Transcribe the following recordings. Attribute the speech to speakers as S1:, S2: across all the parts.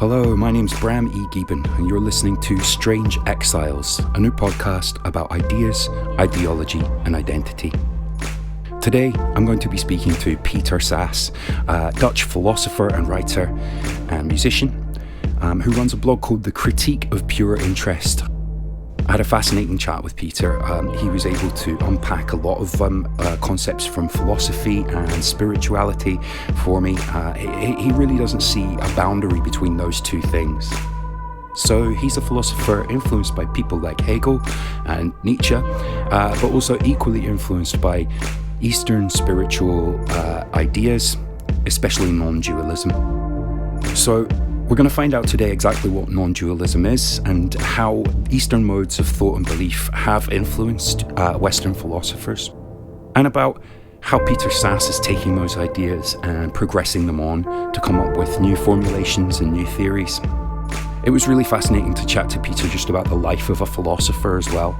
S1: Hello, my name's Bram E. Gieben, and you're listening to Strange Exiles, a new podcast about ideas, ideology, and identity. Today, I'm going to be speaking to Peter Sas, a Dutch philosopher and writer and musician, who runs a blog called The Critique of Pure Interest. I had a fascinating chat with Peter. He was able to unpack a lot of concepts from philosophy and spirituality for me. He really doesn't see a boundary between those two things. So he's a philosopher influenced by people like Hegel and Nietzsche, but also equally influenced by Eastern spiritual ideas, especially non-dualism. So we're going to find out today exactly what non-dualism is and how Eastern modes of thought and belief have influenced Western philosophers, and about how Peter Sas is taking those ideas and progressing them on to come up with new formulations and new theories. It was really fascinating to chat to Peter just about the life of a philosopher as well.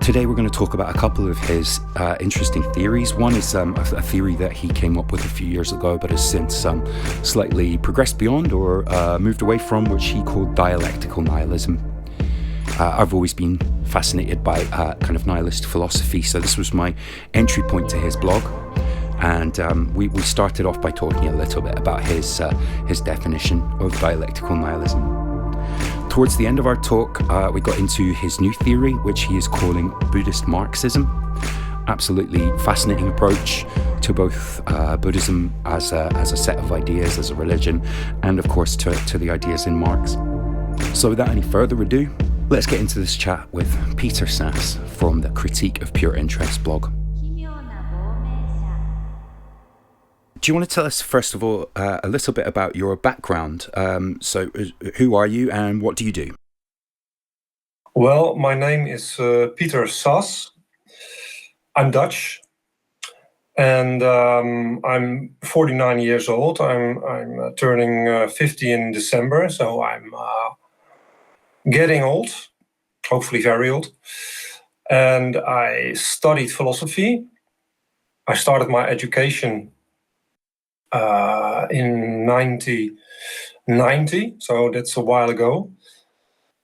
S1: Today we're going to talk about a couple of his interesting theories. One is a theory that he came up with a few years ago but has since slightly progressed beyond or moved away from, which he called dialectical nihilism. I've always been fascinated by kind of nihilist philosophy, so this was my entry point to his blog. And we started off by talking a little bit about his definition of dialectical nihilism. Towards the end of our talk, we got into his new theory, which he is calling Buddhist Marxism. Absolutely fascinating approach to both Buddhism as a set of ideas, as a religion, and of course to the ideas in Marx. So without any further ado, let's get into this chat with Peter Sas from the Critique of Pure Interest blog. Do you want to tell us, first of all, a little bit about your background? So who are you and what do you do?
S2: Well, my name is Peter Sas. I'm Dutch, and I'm 49 years old. I'm turning 50 in December, so I'm getting old, hopefully very old. And I studied philosophy. I started my education in 1990, so that's a while ago,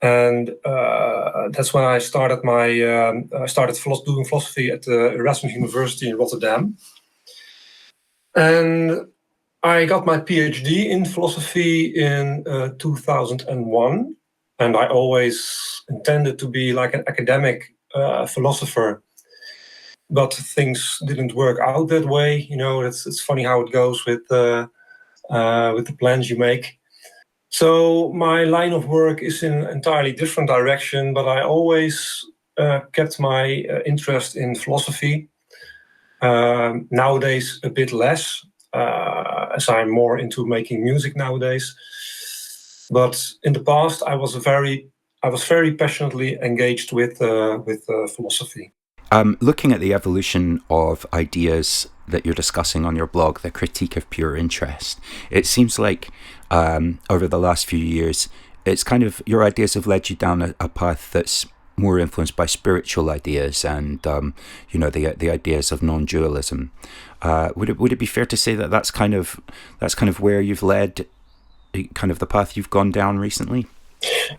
S2: and that's when I started doing philosophy at the Erasmus University in Rotterdam, and I got my PhD in philosophy in 2001, and I always intended to be like an academic philosopher. But things didn't work out that way. You know, it's funny how it goes with the plans you make. So my line of work is in an entirely different direction, but I always kept my interest in philosophy. Nowadays, a bit less, as I'm more into making music nowadays. But in the past, I was very passionately engaged with philosophy.
S1: Looking at the evolution of ideas that you're discussing on your blog, The Critique of Pure Interest, it seems like over the last few years, it's kind of your ideas have led you down a path that's more influenced by spiritual ideas and the ideas of non-dualism. Would it be fair to say that that's kind of where you've led, kind of the path you've gone down recently?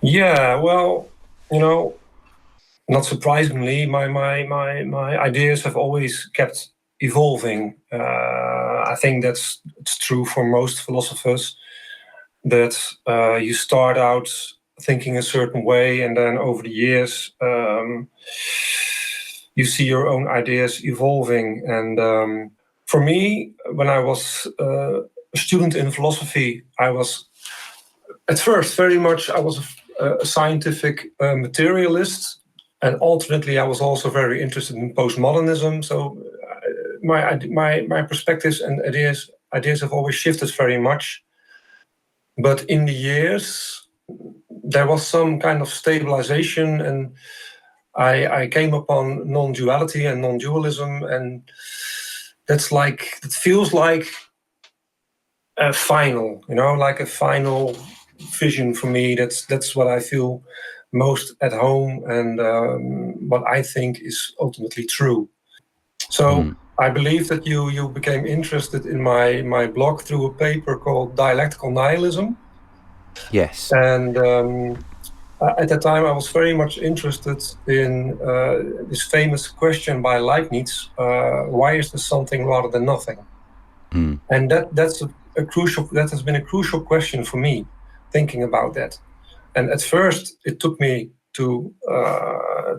S2: Yeah, well, not surprisingly, my ideas have always kept evolving. I think it's true for most philosophers that you start out thinking a certain way, and then over the years you see your own ideas evolving. And for me, when I was a student in philosophy, I was at first very much a scientific materialist. And alternately, I was also very interested in postmodernism. So my perspectives and ideas have always shifted very much. But in the years, there was some kind of stabilization, and I came upon non-duality and non-dualism, and it feels like a final, like a final vision for me. That's what I feel most at home, and what I think is ultimately true. So I believe that you became interested in my blog through a paper called Dialectical Nihilism.
S1: Yes.
S2: And at that time, I was very much interested in this famous question by Leibniz: why is there something rather than nothing? And that has been a crucial question for me, thinking about that. And at first, it took me to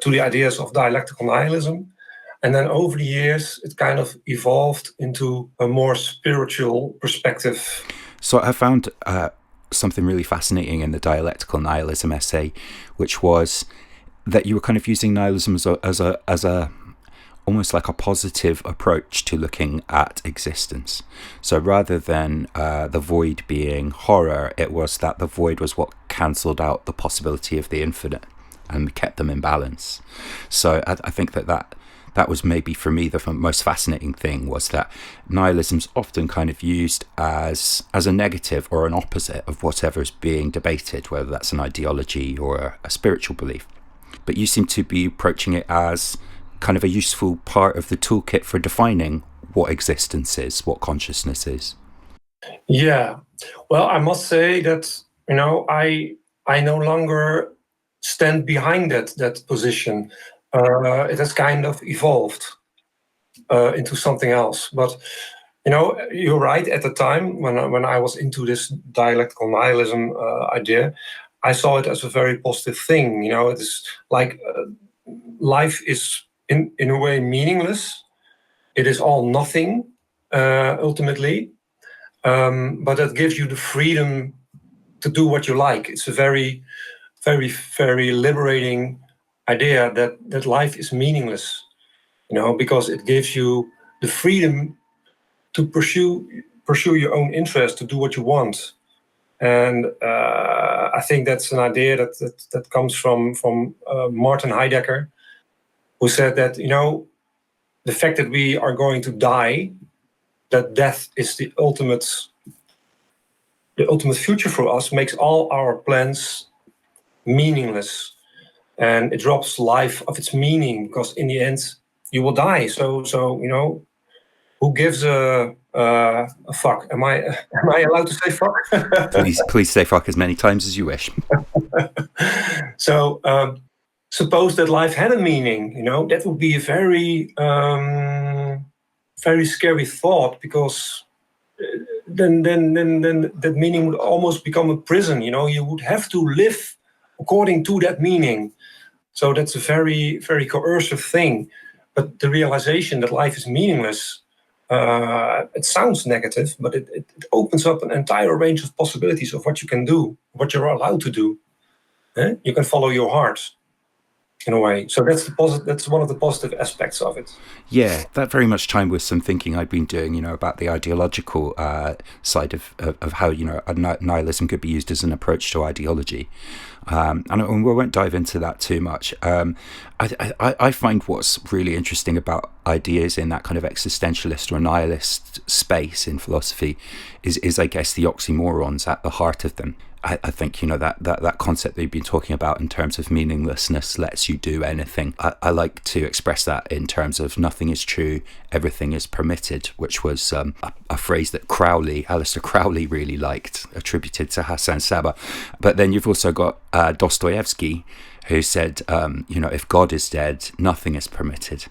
S2: the ideas of dialectical nihilism, and then over the years, it kind of evolved into a more spiritual perspective.
S1: So I found something really fascinating in the dialectical nihilism essay, which was that you were kind of using nihilism as a almost like a positive approach to looking at existence. So rather than the void being horror, it was that the void was what cancelled out the possibility of the infinite and kept them in balance. So I think that was maybe for me the most fascinating thing, was that nihilism's often kind of used as a negative or an opposite of whatever's being debated, whether that's an ideology or a spiritual belief. But you seem to be approaching it as kind of a useful part of the toolkit for defining what existence is, what consciousness is.
S2: Yeah, well, I must say that I no longer stand behind that position. It has kind of evolved into something else. But you're right. At the time when I was into this dialectical nihilism idea, I saw it as a very positive thing. It is like life is in a way meaningless. It is all nothing ultimately, but that gives you the freedom to do what you like. It's a very, very, very liberating idea that life is meaningless, because it gives you the freedom to pursue your own interest, to do what you want. And I think that's an idea that comes from Martin Heidegger, who said that the fact that we are going to die, that death is the ultimate future for us, makes all our plans meaningless, and it robs life of its meaning, because in the end you will die. So who gives a fuck? Am I allowed to say fuck?
S1: Please say fuck as many times as you wish.
S2: So suppose that life had a meaning, that would be a very very scary thought, because then that meaning would almost become a prison. You would have to live according to that meaning. So that's a very, very coercive thing. But the realization that life is meaningless, it sounds negative, but it opens up an entire range of possibilities of what you can do, what you're allowed to do. You can follow your heart, in a way. So that's one of the positive aspects of it.
S1: Yeah, that very much chimed with some thinking I've been doing, about the ideological side of how, nihilism could be used as an approach to ideology. And we won't dive into that too much. I find what's really interesting about ideas in that kind of existentialist or nihilist space in philosophy is I guess, the oxymorons at the heart of them. I think, that concept that you've been talking about in terms of meaninglessness lets you do anything. I like to express that in terms of nothing is true, everything is permitted, which was a phrase that Aleister Crowley really liked, attributed to Hassan Sabbah. But then you've also got Dostoevsky, who said, if God is dead, nothing is permitted.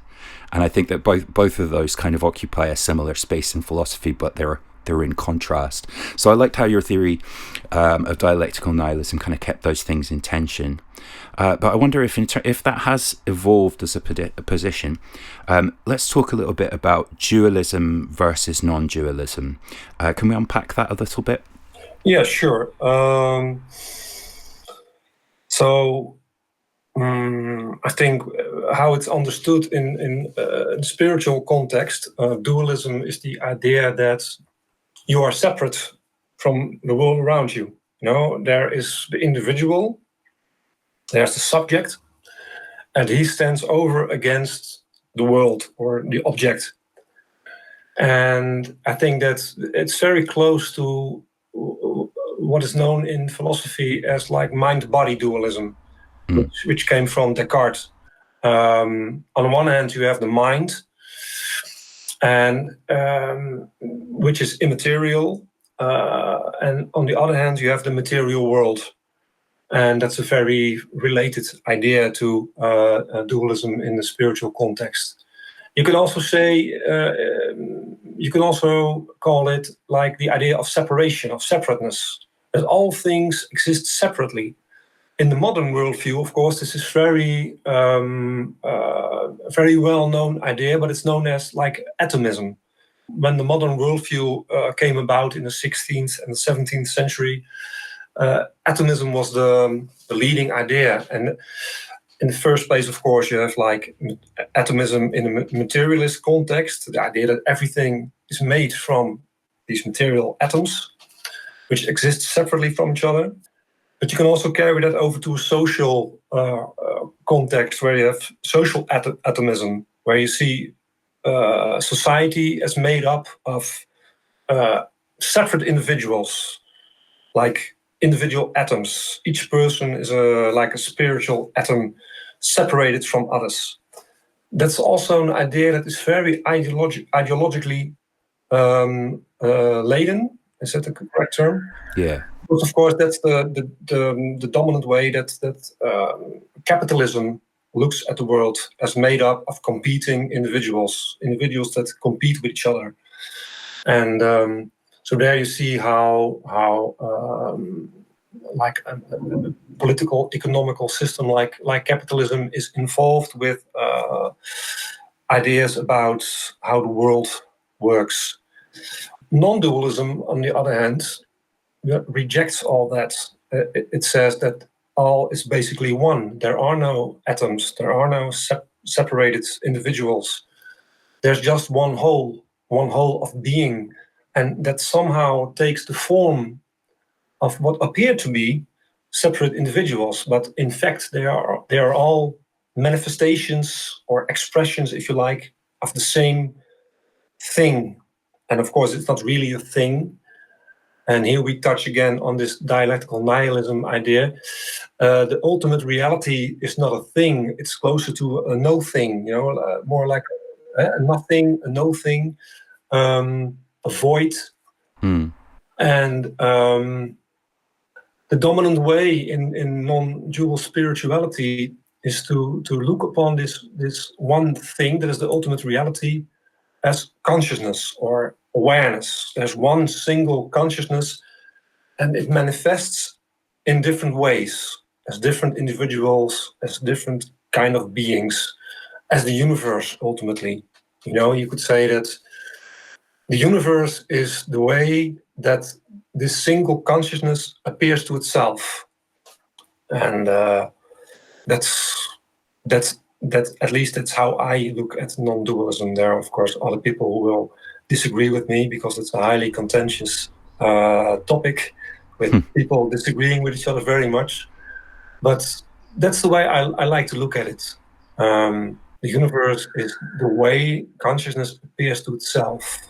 S1: And I think that both of those kind of occupy a similar space in philosophy, but they're in contrast. So I liked how your theory of dialectical nihilism kind of kept those things in tension. But I wonder if that has evolved as a position. Let's talk a little bit about dualism versus non-dualism. Can we unpack that a little bit?
S2: Yeah, sure. I think how it's understood in spiritual context, dualism is the idea that you are separate from the world around you. There is the individual, there's the subject, and he stands over against the world or the object. And I think that it's very close to what is known in philosophy as like mind-body dualism, which came from Descartes. On the one hand, you have the mind, and which is immaterial. And on the other hand, you have the material world. And that's a very related idea to dualism in the spiritual context. You can also say, you can also call it like the idea of separation, of separateness, that all things exist separately. In the modern worldview, of course, this is very well-known idea, but it's known as like atomism. When the modern worldview came about in the 16th and the 17th century, atomism was the leading idea. And in the first place, of course, you have like atomism in a materialist context, the idea that everything is made from these material atoms, which exist separately from each other. But you can also carry that over to a social context where you have social atomism, where you see society as made up of separate individuals, like individual atoms. Each person is like a spiritual atom separated from others. That's also an idea that is very ideologically laden. Is that the correct term?
S1: Yeah.
S2: But of course, that's the dominant way that capitalism looks at the world, as made up of competing individuals that compete with each other. And so there you see how like a political, economical system like capitalism is involved with ideas about how the world works. Non-dualism, on the other hand, rejects all that. It says that all is basically one. There are no atoms. There are no separated individuals. There's just one whole of being, and that somehow takes the form of what appear to be separate individuals, but in fact they are all manifestations or expressions, if you like, of the same thing. And of course, it's not really a thing. And here we touch again on this dialectical nihilism idea. The ultimate reality is not a thing. It's closer to a no thing, more like a nothing, a no thing, a void. And the dominant way in non-dual spirituality is to look upon this one thing that is the ultimate reality as consciousness or awareness. There's one single consciousness, and it manifests in different ways, as different individuals, as different kind of beings, as the universe ultimately. You could say that the universe is the way that this single consciousness appears to itself. And that's at least that's how I look at non-dualism. There are, of course, other people who will disagree with me because it's a highly contentious topic with people disagreeing with each other very much. But that's the way I like to look at it. The universe is the way consciousness appears to itself.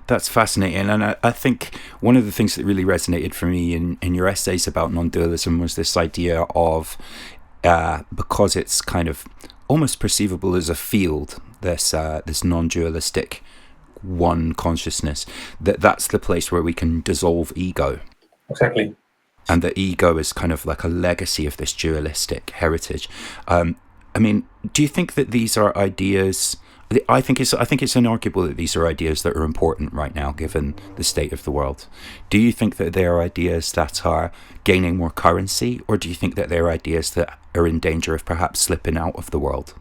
S1: That's fascinating. And I think one of the things that really resonated for me in your essays about non-dualism was this idea of, because it's kind of almost perceivable as a field, this non-dualistic one consciousness, that's the place where we can dissolve ego.
S2: Exactly.
S1: And the ego is kind of like a legacy of this dualistic heritage. I mean, do you think that these are ideas? I think it's inarguable that these are ideas that are important right now, given the state of the world. Do you think that they are ideas that are gaining more currency, or do you think that they're ideas that are in danger of perhaps slipping out of the world?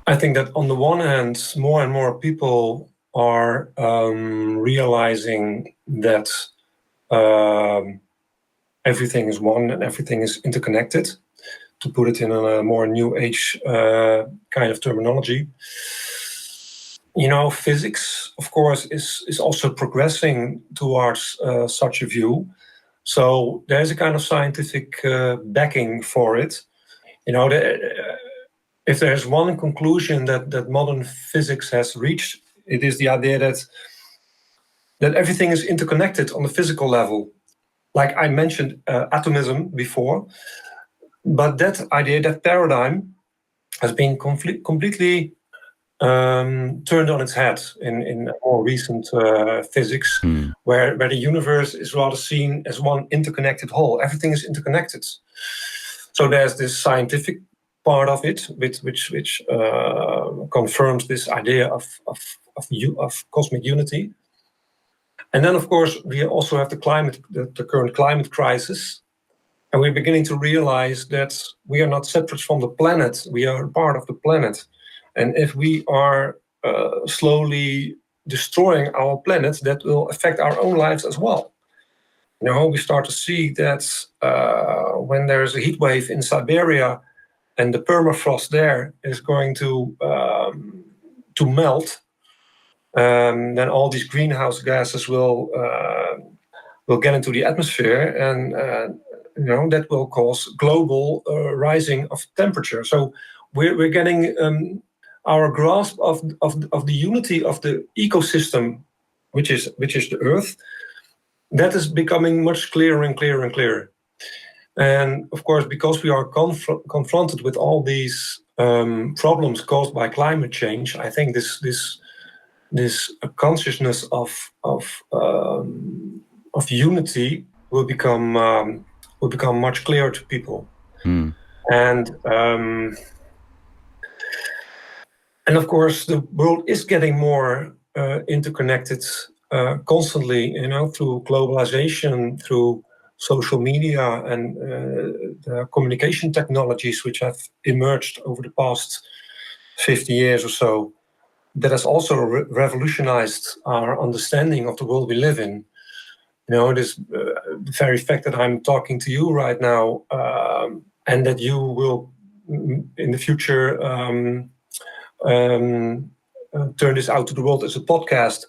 S2: I think that on the one hand, more and more people are realizing that everything is one and everything is interconnected, to put it in a more new age kind of terminology. Physics, of course, is also progressing towards such a view. So there's a kind of scientific backing for it. If there's one conclusion that modern physics has reached, it is the idea that everything is interconnected on the physical level. Like I mentioned atomism before, but that idea, that paradigm, has been completely turned on its head in more recent physics, where the universe is rather seen as one interconnected whole. Everything is interconnected. So there's this scientific part of it, which confirms this idea of cosmic unity. And then, of course, we also have the current climate crisis. And we're beginning to realize that we are not separate from the planet. We are part of the planet. And if we are slowly destroying our planet, that will affect our own lives as well. We start to see that when there's a heat wave in Siberia and the permafrost there is going to melt, then all these greenhouse gases will get into the atmosphere, and that will cause global rising of temperature. So we're getting our grasp of the unity of the ecosystem, which is the Earth. That is becoming much clearer and clearer and clearer. And of course, because we are confronted with all these problems caused by climate change, I think this consciousness of unity will become much clearer to people. And of course, the world is getting more interconnected constantly, through globalization, through social media, and the communication technologies which have emerged over the past 50 years or so. That has also revolutionized our understanding of the world we live in. This the very fact that I'm talking to you right now, and that you will, in the future, turn this out to the world as a podcast.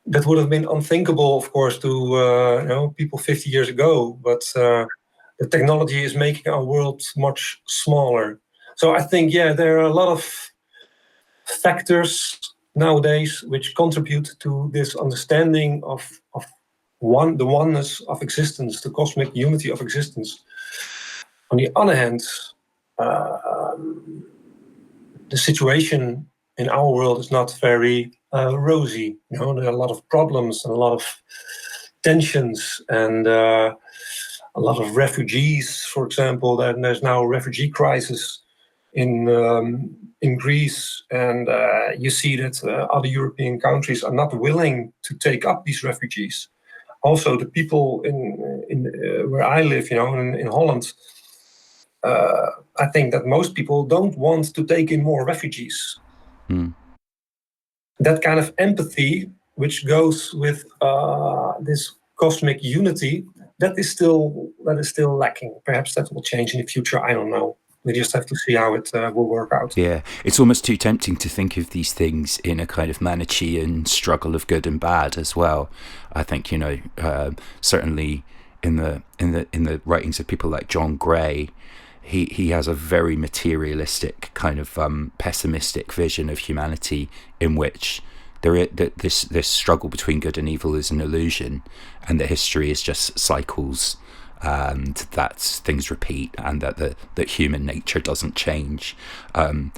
S2: That would have been unthinkable, of course, to people 50 years ago. But the technology is making our world much smaller. So I think, there are a lot of factors nowadays which contribute to this understanding of the oneness of existence, the cosmic unity of existence. On the other hand, the situation in our world is not very rosy. There are a lot of problems and a lot of tensions, and a lot of refugees, for example. There's now a refugee crisis in Greece, and you see that other European countries are not willing to take up these refugees. Also, the people in where I live, in Holland, I think that most people don't want to take in more refugees. That kind of empathy, which goes with this cosmic unity, that is still lacking. Perhaps that will change in the future. I don't know. We just have to see how it will work out.
S1: Yeah, it's almost too tempting to think of these things in a kind of Manichaean struggle of good and bad as well. I think certainly in the writings of people like John Gray, he has a very materialistic kind of pessimistic vision of humanity, in which this struggle between good and evil is an illusion, and that history is just cycles. And that things repeat, and that human nature doesn't change. I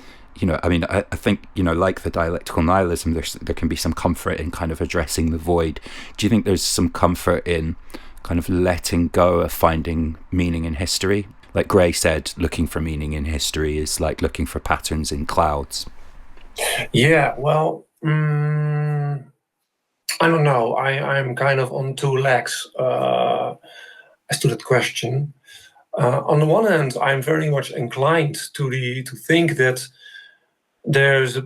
S1: think, like the dialectical nihilism, there can be some comfort in kind of addressing the void. Do you think there's some comfort in kind of letting go of finding meaning in history? Like Gray said, looking for meaning in history is like looking for patterns in clouds.
S2: Yeah, well, I don't know. I'm kind of on two legs as to that question. On the one hand, I'm very much inclined to think that there's a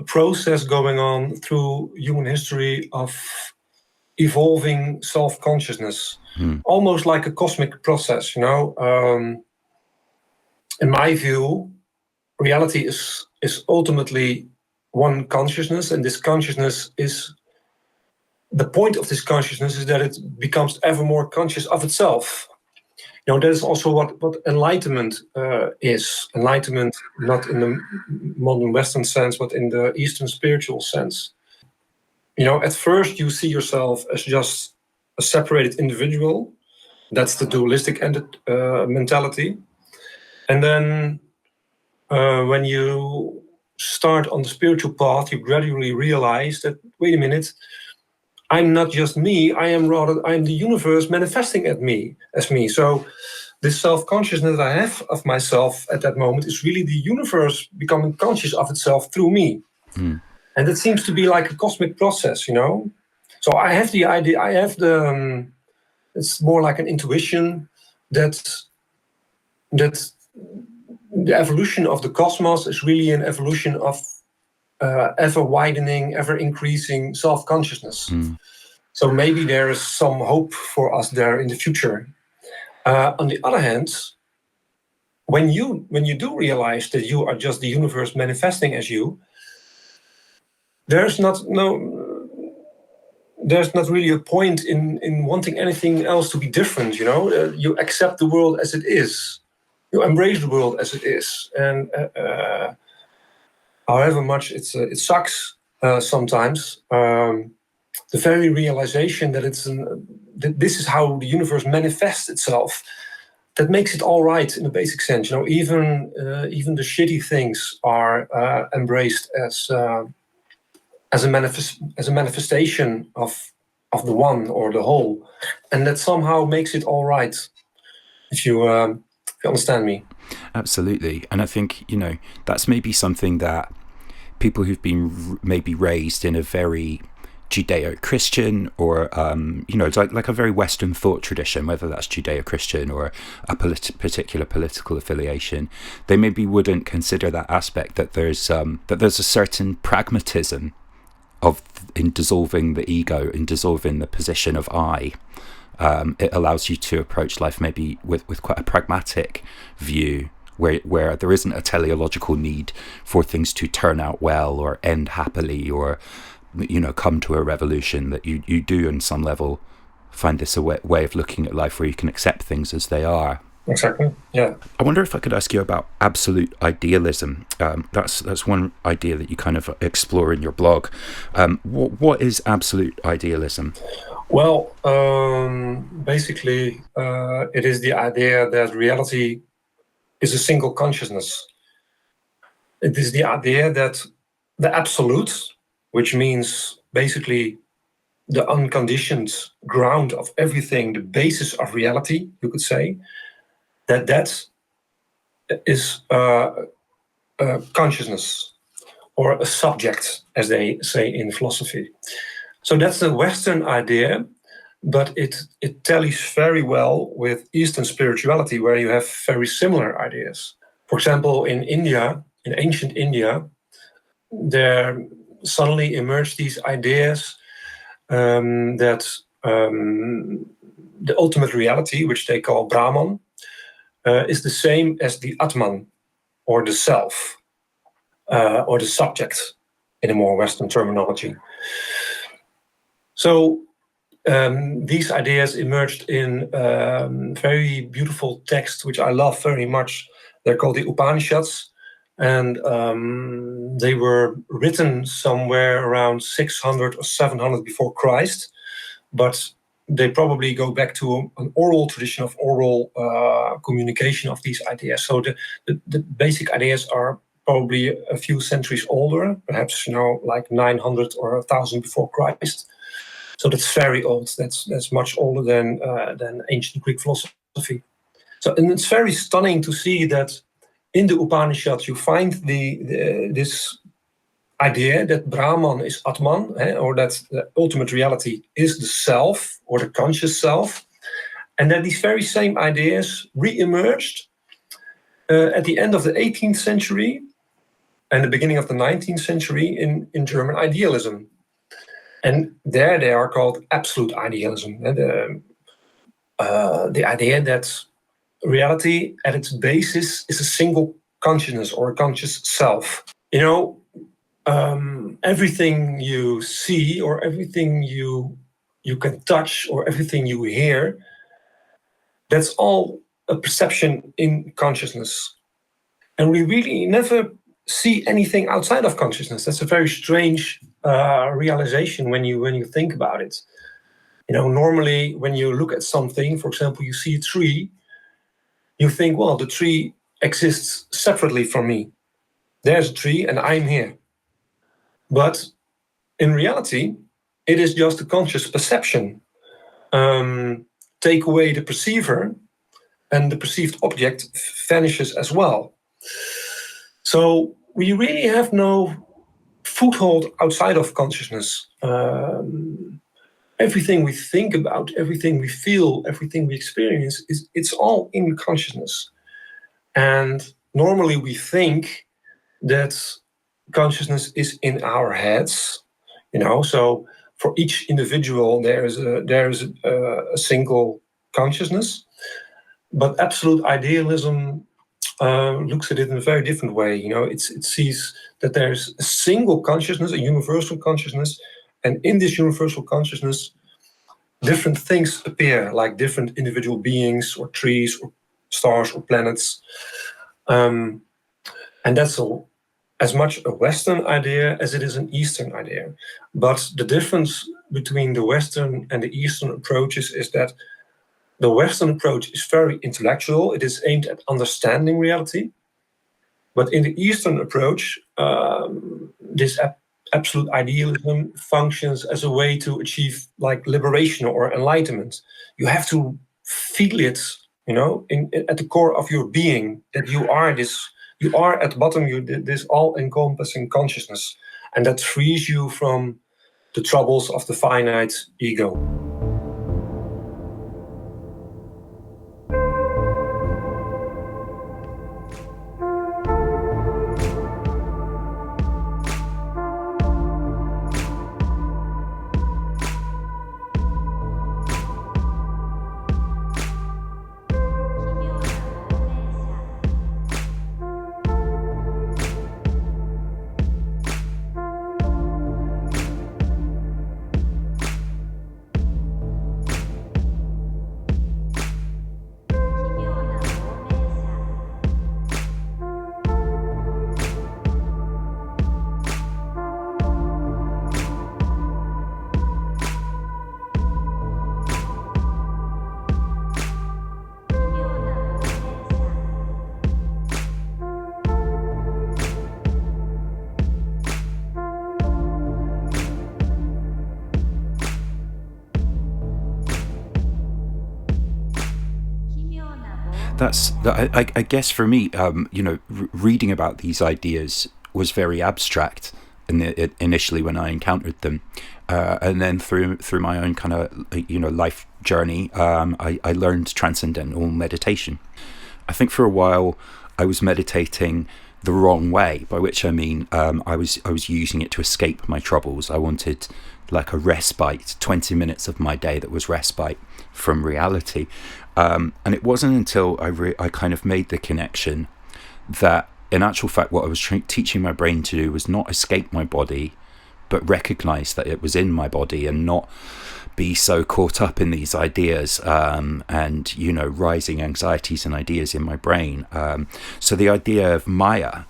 S2: process going on through human history of evolving self-consciousness, almost like a cosmic process. In my view, reality is ultimately one consciousness, and this consciousness is the point of this consciousness is that it becomes ever more conscious of itself. That is also what enlightenment is. Enlightenment, not in the modern Western sense, but in the Eastern spiritual sense. At first you see yourself as just a separated individual. That's the dualistic mentality. And then when you start on the spiritual path, you gradually realize that, wait a minute, I'm not just me, I'm the universe manifesting as me. So this self-consciousness that I have of myself at that moment is really the universe becoming conscious of itself through me.
S1: Mm.
S2: And it seems to be like a cosmic process, So I have the idea, it's more like an intuition that the evolution of the cosmos is really an evolution of ever widening, ever increasing self-consciousness.
S1: Mm.
S2: So maybe there is some hope for us there in the future. On the other hand, when you do realize that you are just the universe manifesting as you, there's not really a point in wanting anything else to be different. You accept the world as it is. You embrace the world as it is, and however much it sucks sometimes. The very realization that that this is how the universe manifests itself, that makes it all right in a basic sense. Even the shitty things are embraced as a manifestation of the one or the whole, and that somehow makes it all right. If you understand me.
S1: Absolutely. And I think, that's maybe something that people who've been maybe raised in a very Judeo-Christian or, like a very Western thought tradition, whether that's Judeo-Christian or a particular political affiliation, they maybe wouldn't consider that aspect, that there's a certain pragmatism in dissolving the ego, in dissolving the position of I. It allows you to approach life maybe with quite a pragmatic view, where there isn't a teleological need for things to turn out well or end happily or come to a revolution. That you do on some level find this a way of looking at life where you can accept things as they are.
S2: Exactly. Yeah.
S1: I wonder if I could ask you about absolute idealism. That's one idea that you kind of explore in your blog. What is absolute idealism?
S2: Well, basically, it is the idea that reality is a single consciousness. It is the idea that the absolute, which means basically the unconditioned ground of everything, the basis of reality, you could say, that is consciousness, or a subject, as they say in philosophy. So that's the Western idea, but it tallies very well with Eastern spirituality, where you have very similar ideas. For example, in India, in ancient India, there suddenly emerged these ideas that the ultimate reality, which they call Brahman, is the same as the Atman, or the self, or the subject, in a more Western terminology. So these ideas emerged in very beautiful texts, which I love very much. They're called the Upanishads, and they were written somewhere around 600 or 700 before Christ, but they probably go back to an oral tradition of oral communication of these ideas. So the basic ideas are probably a few centuries older, perhaps like 900 or 1,000 before Christ. So that's very old. That's much older than ancient Greek philosophy. So, and it's very stunning to see that in the Upanishads you find this idea that Brahman is Atman, or that the ultimate reality is the self, or the conscious self, and that these very same ideas re-emerged at the end of the 18th century and the beginning of the 19th century in German idealism. And there they are called absolute idealism. The idea that reality at its basis is a single consciousness, or a conscious self. Everything you see, or everything you can touch, or everything you hear, that's all a perception in consciousness. And we really never see anything outside of consciousness. That's a very strange realization when you think about it. Normally when you look at something, for example, you see a tree, you think, well, the tree exists separately from me. there's a tree and I'm here. But in reality, it is just a conscious perception. Take away the perceiver, and the perceived object vanishes as well. So we really have no foothold outside of consciousness. Everything we think about, everything we feel, everything we experience, it's all in consciousness. And normally we think that consciousness is in our heads, so for each individual there is a single consciousness. But absolute idealism looks at it in a very different way. It sees that there's a single consciousness, a universal consciousness, and in this universal consciousness, different things appear, like different individual beings, or trees, or stars, or planets. And that's as much a Western idea as it is an Eastern idea. But the difference between the Western and the Eastern approaches is that the Western approach is very intellectual. It is aimed at understanding reality. But in the Eastern approach, this absolute idealism functions as a way to achieve like liberation or enlightenment. You have to feel it, at the core of your being, that you are at the bottom, this all-encompassing consciousness. And that frees you from the troubles of the finite ego.
S1: I guess for me, reading about these ideas was very abstract initially when I encountered them, and then through my own kind of life journey, I learned transcendental meditation. I think for a while I was meditating the wrong way, by which I mean I was using it to escape my troubles. I wanted like a respite, 20 minutes of my day that was respite from reality. And it wasn't until I kind of made the connection that in actual fact what I was teaching my brain to do was not escape my body, but recognize that it was in my body and not be so caught up in these ideas and rising anxieties and ideas in my brain. So the idea of Maya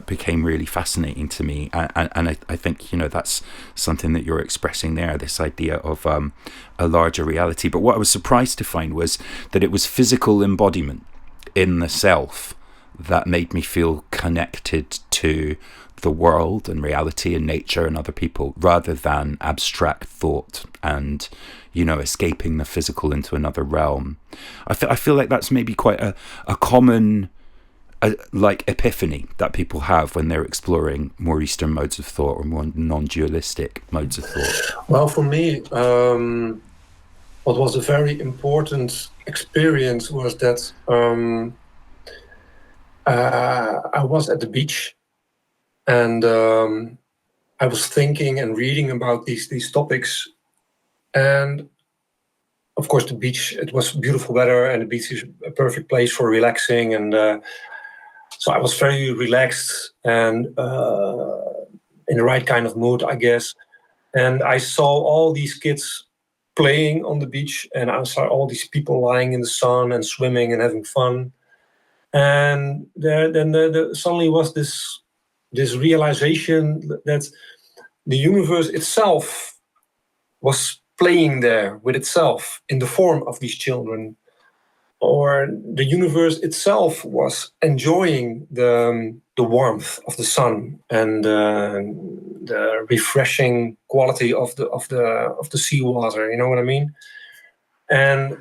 S1: became really fascinating to me, and I think that's something that you're expressing there, this idea of a larger reality. But what I was surprised to find was that it was physical embodiment in the self that made me feel connected to the world and reality and nature and other people, rather than abstract thought and escaping the physical into another realm. I feel like that's maybe quite a common like epiphany that people have when they're exploring more Eastern modes of thought or more non-dualistic modes of thought.
S2: Well, for me, what was a very important experience was that I was at the beach, and I was thinking and reading about these topics. And of course, the beach, it was beautiful weather, and the beach is a perfect place for relaxing. And so I was very relaxed and in the right kind of mood, I guess. And I saw all these kids playing on the beach, and I saw all these people lying in the sun and swimming and having fun. And then suddenly was this realization that the universe itself was playing there with itself in the form of these children. or the universe itself was enjoying the warmth of the sun and the refreshing quality of the seawater. You know what I mean? And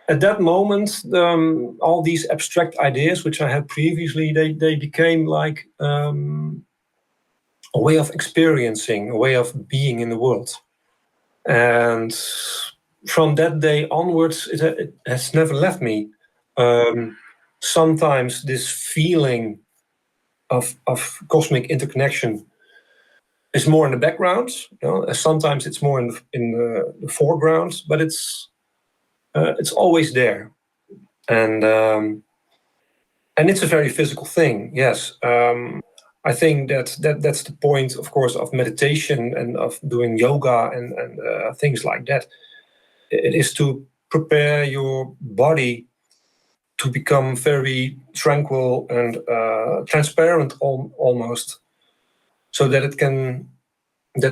S2: at that moment, all these abstract ideas which I had previously, they became like a way of experiencing, a way of being in the world. And from that day onwards, it has never left me. Sometimes this feeling of cosmic interconnection is more in the background. Sometimes it's more in the foreground, but it's always there, and it's a very physical thing. Yes, I think that's the point, of course, of meditation and of doing yoga and things like that. It is to prepare your body to become very tranquil and transparent, almost, so that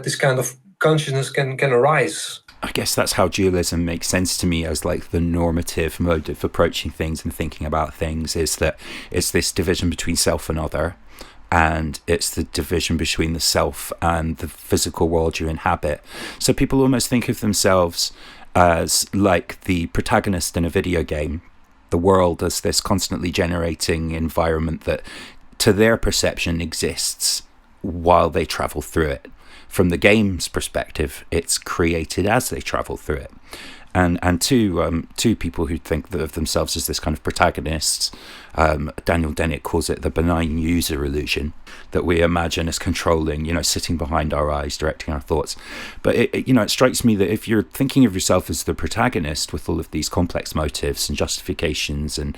S2: this kind of consciousness can arise.
S1: I guess that's how dualism makes sense to me as like the normative mode of approaching things and thinking about things, is that it's this division between self and other, and it's the division between the self and the physical world you inhabit. So people almost think of themselves as like the protagonist in a video game, the world as this constantly generating environment that to their perception exists while they travel through it. From the game's perspective, it's created as they travel through it. And two people who think of themselves as this kind of protagonists, Daniel Dennett calls it the benign user illusion, that we imagine as controlling, sitting behind our eyes, directing our thoughts. But it strikes me that if you're thinking of yourself as the protagonist with all of these complex motives and justifications and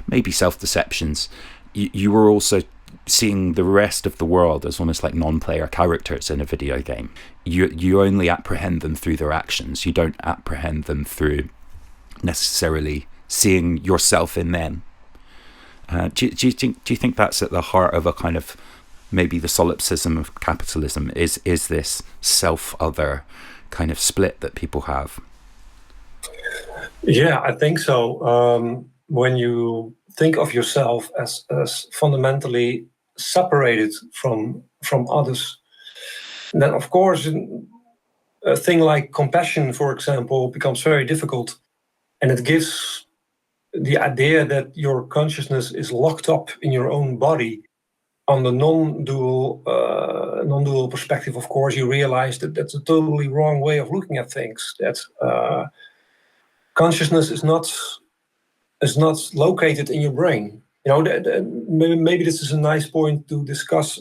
S1: maybe self-deceptions, you are also seeing the rest of the world as almost like non-player characters in a video game. You only apprehend them through their actions. You don't apprehend them through necessarily seeing yourself in them. Do you think that's at the heart of a kind of maybe the solipsism of capitalism? Is this self-other kind of split that people have?
S2: Yeah, I think so. When you think of yourself as fundamentally separated from others, then of course a thing like compassion, for example, becomes very difficult, and it gives the idea that your consciousness is locked up in your own body. On the non-dual perspective, of course, you realize that that's a totally wrong way of looking at things. That consciousness is not located in your brain. Maybe this is a nice point to discuss,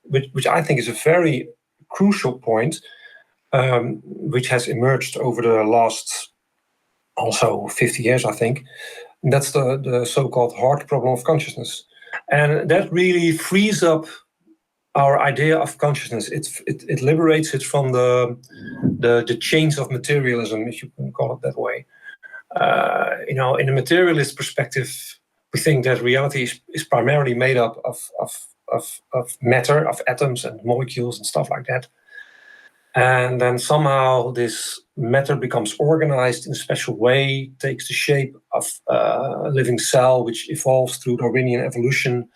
S2: which I think is a very crucial point, which has emerged over the last also 50 years, I think. And that's the so-called hard problem of consciousness. And that really frees up our idea of consciousness. It liberates it from the chains of materialism, if you can call it that way. In a materialist perspective, we think that reality is primarily made up of matter, of atoms and molecules and stuff like that. And then somehow this matter becomes organized in a special way, takes the shape of a living cell, which evolves through Darwinian evolution,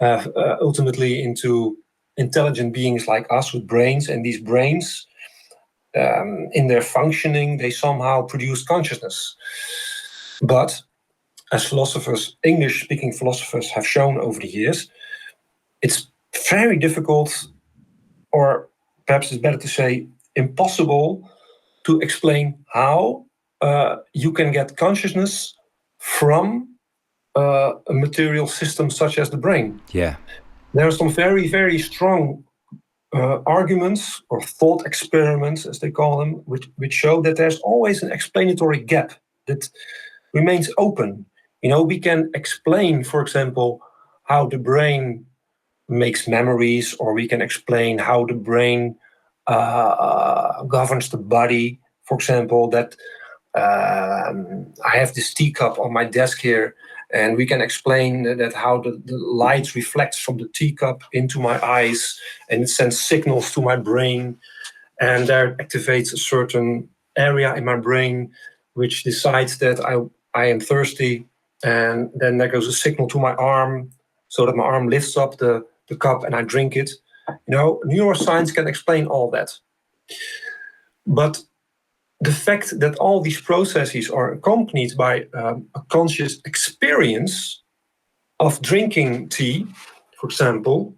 S2: ultimately into intelligent beings like us with brains. And these brains, in their functioning, they somehow produce consciousness. But as philosophers, English-speaking philosophers have shown over the years, it's very difficult, or perhaps it's better to say impossible, to explain how you can get consciousness from a material system such as the brain.
S1: Yeah.
S2: There are some very, very strong arguments or thought experiments, as they call them, which show that there's always an explanatory gap that remains open. We can explain, for example, how the brain makes memories, or we can explain how the brain governs the body. For example, that I have this teacup on my desk here, and we can explain that how the light reflects from the teacup into my eyes, and it sends signals to my brain, and that activates a certain area in my brain which decides that I am thirsty, and then there goes a signal to my arm so that my arm lifts up the cup and I drink it. Neuroscience can explain all that. But the fact that all these processes are accompanied by a conscious experience of drinking tea, for example,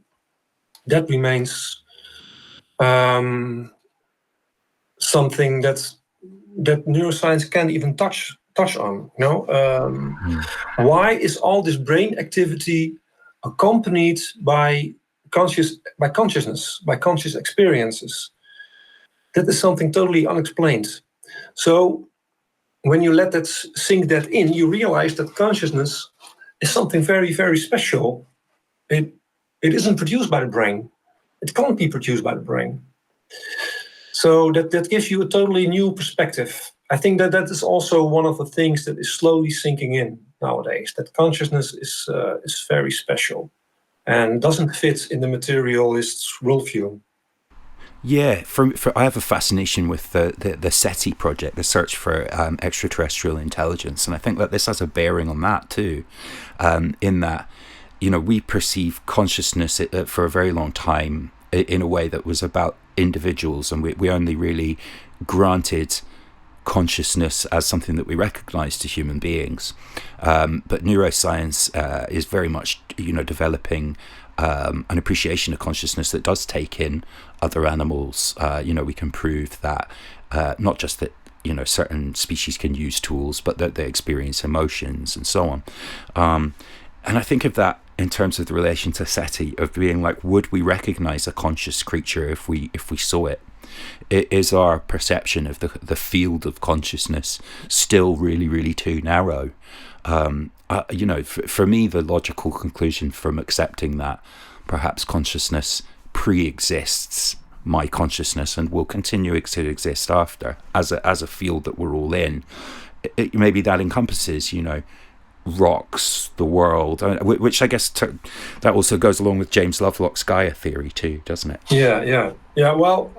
S2: that remains something that neuroscience can't even touch on. Why is all this brain activity accompanied by consciousness, by conscious experiences? That is something totally unexplained. So when you let that sink that in, you realize that consciousness is something very, very special. It isn't produced by the brain. It can't be produced by the brain. So that gives you a totally new perspective. I think that is also one of the things that is slowly sinking in nowadays, that consciousness is very special and doesn't fit in the materialist's worldview.
S1: Yeah, I have a fascination with the SETI project, the search for extraterrestrial intelligence, and I think that this has a bearing on that too, in that, we perceive consciousness for a very long time in a way that was about individuals, and we only really granted consciousness as something that we recognize to human beings. But neuroscience is very much, developing an appreciation of consciousness that does take in other animals. We can prove that not just that certain species can use tools, but that they experience emotions and so on. And I think of that in terms of the relation to SETI, of being like, would we recognize a conscious creature if we saw it? Is our perception of the field of consciousness still really, really too narrow? For me, the logical conclusion from accepting that perhaps consciousness pre-exists my consciousness and will continue to exist after as a field that we're all in. Maybe that encompasses, rocks, the world, which I guess that also goes along with James Lovelock's Gaia theory too, doesn't it?
S2: Yeah. Well,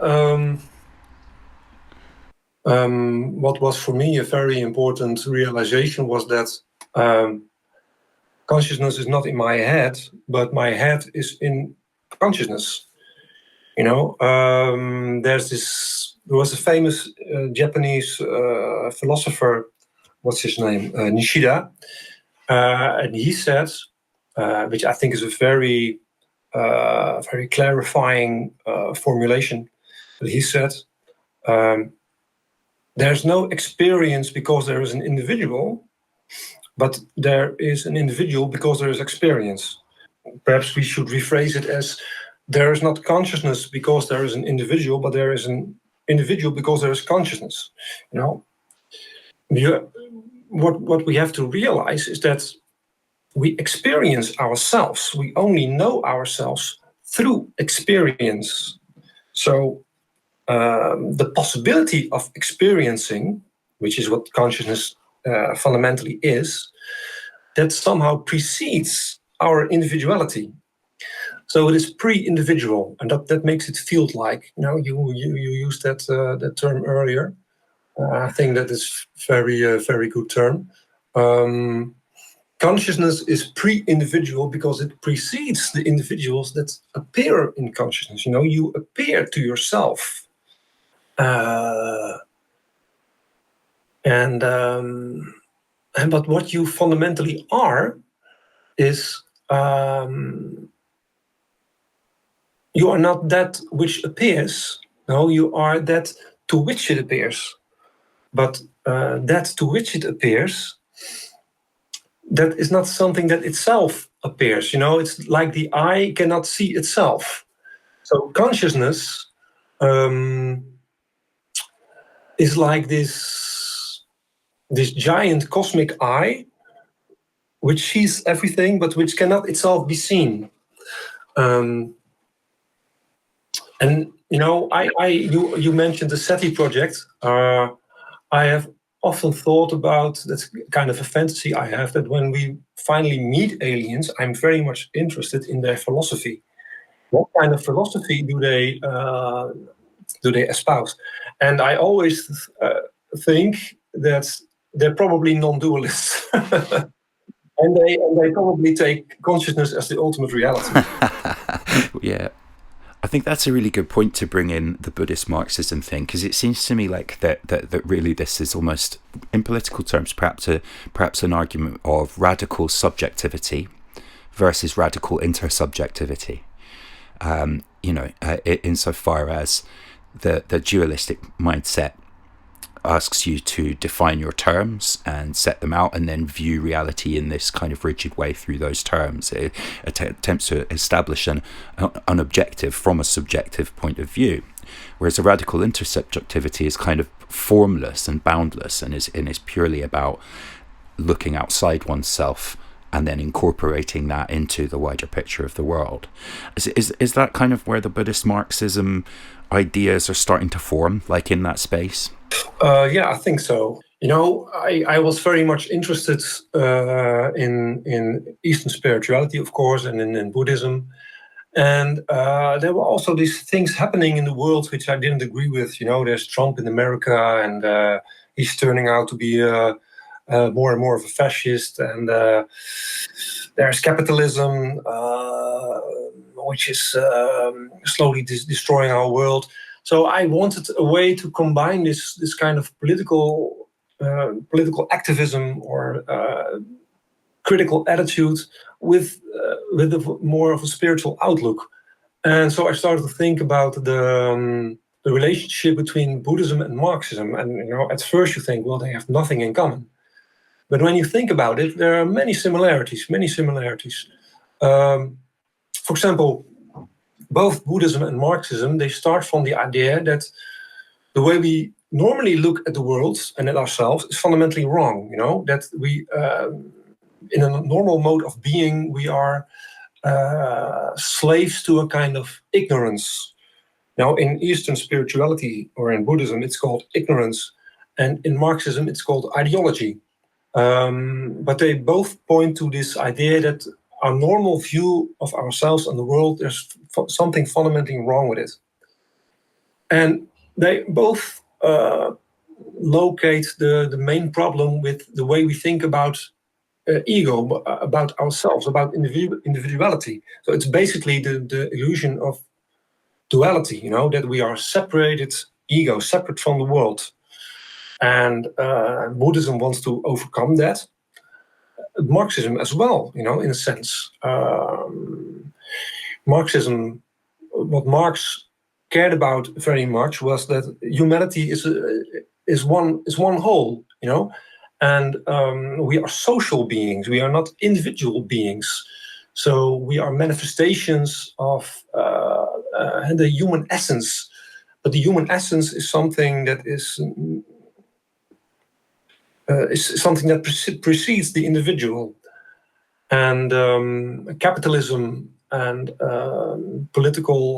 S2: what was for me a very important realization was that consciousness is not in my head, but my head is in consciousness. There was a famous Japanese philosopher, what's his name, Nishida, and he said, which I think is a very, very clarifying formulation. But he said, there's no experience because there is an individual, but there is an individual because there is experience. Perhaps we should rephrase it as, there is not consciousness because there is an individual, but there is an individual because there is consciousness. What we have to realize is that we experience ourselves. We only know ourselves through experience. So the possibility of experiencing, which is what consciousness fundamentally is, that somehow precedes our individuality. So it is pre-individual, and that makes it feel like, you used that term earlier. I think that is very very good term. Consciousness is pre-individual because it precedes the individuals that appear in consciousness. You appear to yourself, but what you fundamentally are is you are not that which appears. No, you are that to which it appears. But that to which it appears, that is not something that itself appears. It's like the eye cannot see itself. So consciousness is like this giant cosmic eye, which sees everything, but which cannot itself be seen. And you mentioned the SETI project. I have often thought about, that's kind of a fantasy I have, that when we finally meet aliens, I'm very much interested in their philosophy. What kind of philosophy do they espouse? And I always think that they're probably non-dualists. And they probably take consciousness as the ultimate reality.
S1: Yeah. I think that's a really good point to bring in the Buddhist Marxism thing, because it seems to me like that really this is almost, in political terms, perhaps an argument of radical subjectivity versus radical intersubjectivity. Insofar as the dualistic mindset asks you to define your terms and set them out and then view reality in this kind of rigid way through those terms. It attempts to establish an objective from a subjective point of view, whereas a radical intersubjectivity is kind of formless and boundless and is purely about looking outside oneself and then incorporating that into the wider picture of the world. Is that kind of where the Buddhist Marxism ideas are starting to form, like in that space?
S2: Yeah, I think so. I was very much interested in Eastern spirituality, of course, and in Buddhism. And there were also these things happening in the world which I didn't agree with. There's Trump in America, and he's turning out to be more and more of a fascist. And there's capitalism, which is slowly destroying our world. So I wanted a way to combine this kind of political activism or critical attitude with more of a spiritual outlook. And so I started to think about the relationship between Buddhism and Marxism. And at first you think, well, they have nothing in common. But when you think about it, there are many similarities. For example, both Buddhism and Marxism, they start from the idea that the way we normally look at the world and at ourselves is fundamentally wrong. That we, in a normal mode of being, we are slaves to a kind of ignorance. Now, in Eastern spirituality or in Buddhism, it's called ignorance, and in Marxism, it's called ideology. But they both point to this idea that our normal view of ourselves and the world, there's something fundamentally wrong with it. And they both locate the main problem with the way we think about ego, about ourselves, about individuality. So it's basically the illusion of duality, that we are separated ego, separate from the world. And Buddhism wants to overcome that. Marxism as well, in a sense. Marxism, what Marx cared about very much was that humanity is one whole, and we are social beings. We are not individual beings. So we are manifestations of the human essence. But the human essence is something that is something that precedes the individual. And capitalism and political,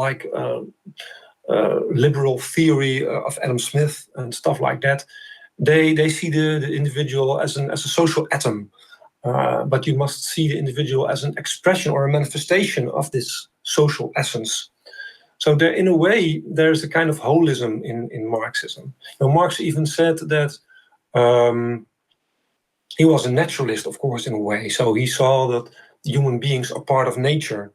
S2: liberal theory of Adam Smith and stuff like that, they see the individual as a social atom. But you must see the individual as an expression or a manifestation of this social essence. So there, in a way, there's a kind of holism in Marxism. Marx even said that he was a naturalist, of course, in a way. So he saw that human beings are part of nature.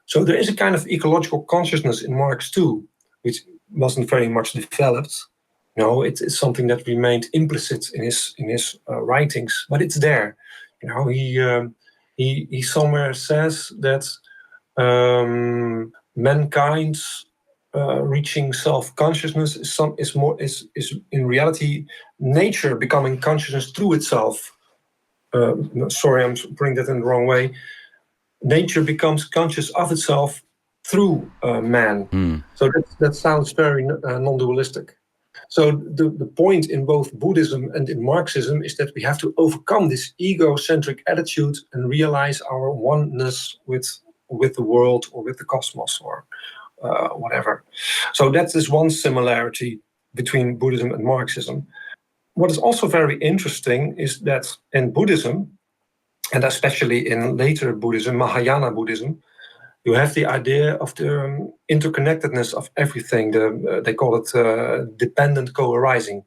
S2: So there is a kind of ecological consciousness in Marx too, which wasn't very much developed. It's something that remained implicit in his writings, but it's there. He somewhere says that mankind's reaching self-consciousness is in reality nature becoming consciousness through itself. Sorry, I'm putting that in the wrong way. Nature becomes conscious of itself through man. So that sounds very non-dualistic. So the point in both Buddhism and in Marxism is that we have to overcome this egocentric attitude and realize our oneness with the world or with the cosmos or whatever. So that is one similarity between Buddhism and Marxism. What is also very interesting is that in Buddhism, and especially in later Buddhism, Mahayana Buddhism, you have the idea of the interconnectedness of everything. They call it dependent co-arising.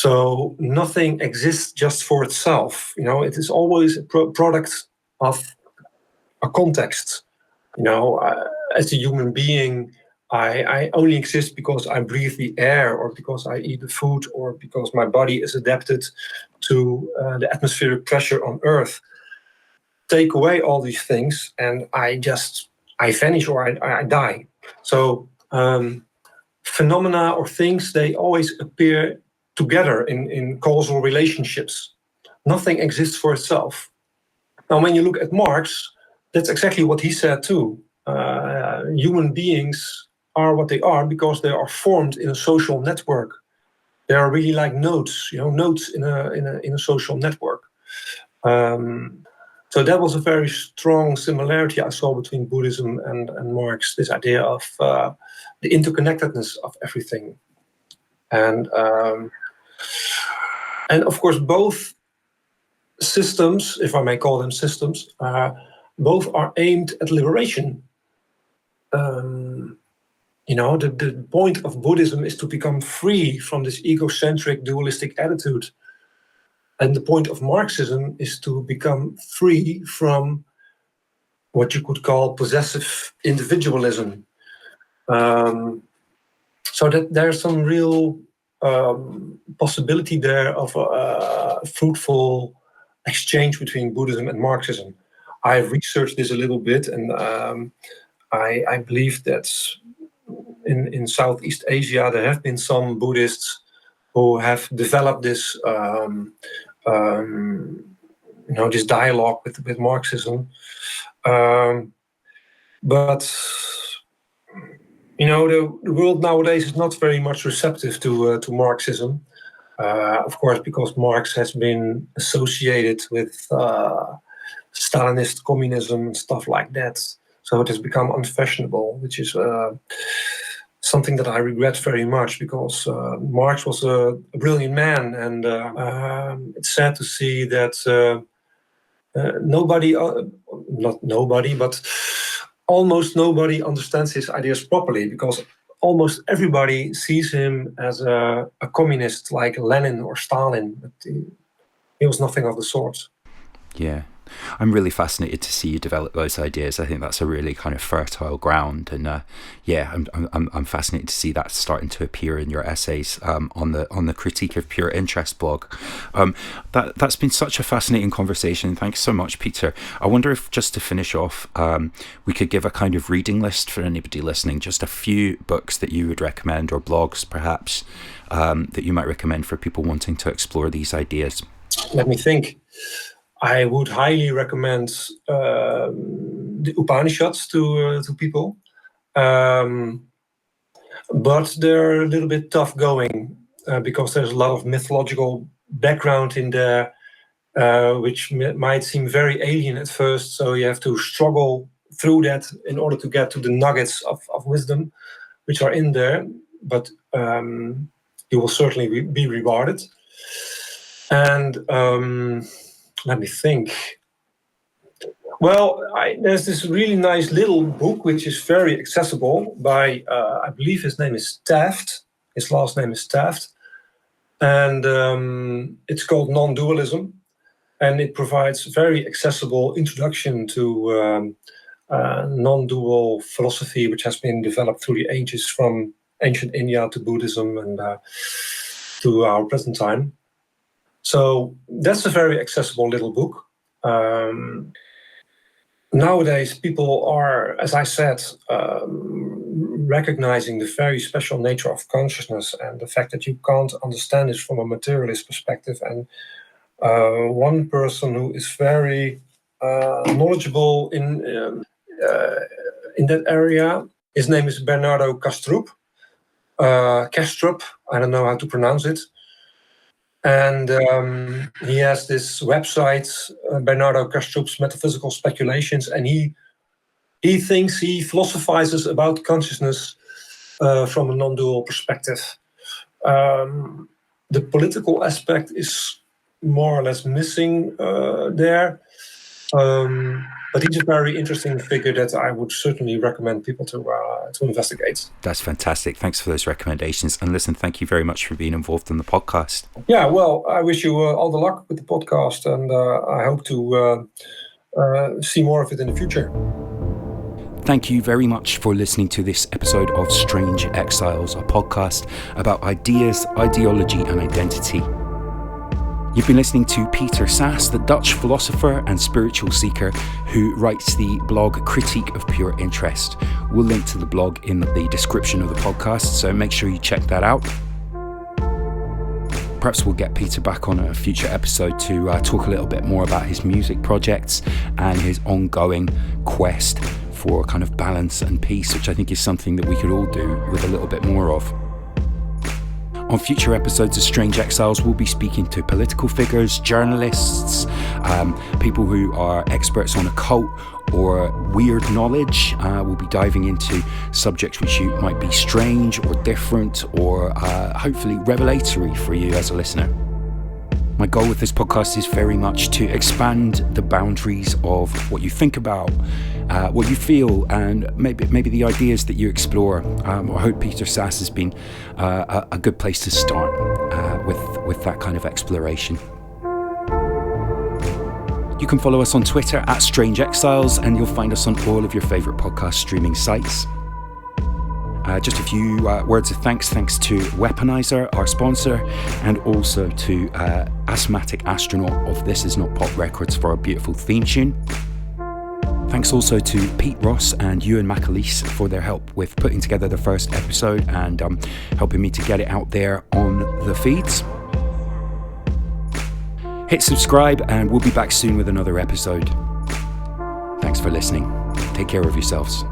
S2: So nothing exists just for itself. It is always a product of a context. As a human being, I only exist because I breathe the air, or because I eat the food, or because my body is adapted to the atmospheric pressure on Earth. Take away all these things, and I vanish, or I die. So phenomena or things, they always appear together in causal relationships. Nothing exists for itself. Now, when you look at Marx, that's exactly what he said too. Human beings are what they are because they are formed in a social network. They are really like nodes, nodes in a social network. So that was a very strong similarity I saw between Buddhism and Marx. This idea of the interconnectedness of everything, and of course both systems, if I may call them systems, both are aimed at liberation. The point of Buddhism is to become free from this egocentric, dualistic attitude. And the point of Marxism is to become free from what you could call possessive individualism. So that there's some real possibility there of a fruitful exchange between Buddhism and Marxism. I've researched this a little bit, and I believe that in Southeast Asia there have been some Buddhists who have developed this this dialogue with Marxism, but the world nowadays is not very much receptive to Marxism. Of course, because Marx has been associated with Stalinist communism and stuff like that. So it has become unfashionable, which is something that I regret very much, because Marx was a brilliant man, and it's sad to see that almost nobody understands his ideas properly, because almost everybody sees him as a communist like Lenin or Stalin, but he was nothing of the sort.
S1: Yeah. I'm really fascinated to see you develop those ideas. I think that's a really kind of fertile ground, and I'm fascinated to see that starting to appear in your essays on the Critique of Pure Interest blog. That's been such a fascinating conversation. Thanks so much, Peter. I wonder if, just to finish off, we could give a kind of reading list for anybody listening, just a few books that you would recommend, or blogs perhaps, that you might recommend for people wanting to explore these ideas.
S2: Let me think. I would highly recommend the Upanishads to people, but they're a little bit tough going because there's a lot of mythological background in there, which might seem very alien at first. So you have to struggle through that in order to get to the nuggets of wisdom which are in there. But you will certainly be rewarded. And let me think. Well, there's this really nice little book which is very accessible by, I believe his name is Taft. His last name is Taft. And it's called Nondualism. And it provides a very accessible introduction to non-dual philosophy, which has been developed through the ages, from ancient India to Buddhism and to our present time. So that's a very accessible little book. Nowadays, people are, as I said, recognizing the very special nature of consciousness and the fact that you can't understand it from a materialist perspective. And one person who is very knowledgeable in that area, his name is Bernardo Kastrup. Kastrup, I don't know how to pronounce it. And he has this website, Bernardo Kastrup's Metaphysical Speculations, and he philosophizes about consciousness from a non-dual perspective. The political aspect is more or less missing there. But he's a very interesting figure that I would certainly recommend people to investigate.
S1: That's fantastic. Thanks for those recommendations. And listen, thank you very much for being involved in the podcast.
S2: Yeah, well, I wish you all the luck with the podcast, and I hope to see more of it in the future.
S1: Thank you very much for listening to this episode of Strange Exiles, a podcast about ideas, ideology, and identity. You've been listening to Peter Sas, the Dutch philosopher and spiritual seeker who writes the blog Critique of Pure Interest. We'll link to the blog in the description of the podcast, so make sure you check that out. Perhaps we'll get Peter back on a future episode to talk a little bit more about his music projects and his ongoing quest for kind of balance and peace, which I think is something that we could all do with a little bit more of. On future episodes of Strange Exiles, we'll be speaking to political figures, journalists, people who are experts on occult or weird knowledge. We'll be diving into subjects which you might be strange or different or hopefully revelatory for you as a listener. My goal with this podcast is very much to expand the boundaries of what you think about, what you feel, and maybe the ideas that you explore. I hope Peter Sas has been a good place to start with that kind of exploration. You can follow us on Twitter at Strange Exiles, and you'll find us on all of your favourite podcast streaming sites. Just a few words of thanks to Weaponizer, our sponsor, and also to Asthmatic Astronaut of This Is Not Pop Records for our beautiful theme tune. Thanks also to Pete Ross and Ewan McAleese for their help with putting together the first episode and helping me to get it out there on the feeds. Hit subscribe and we'll be back soon with another episode. Thanks for listening. Take care of yourselves.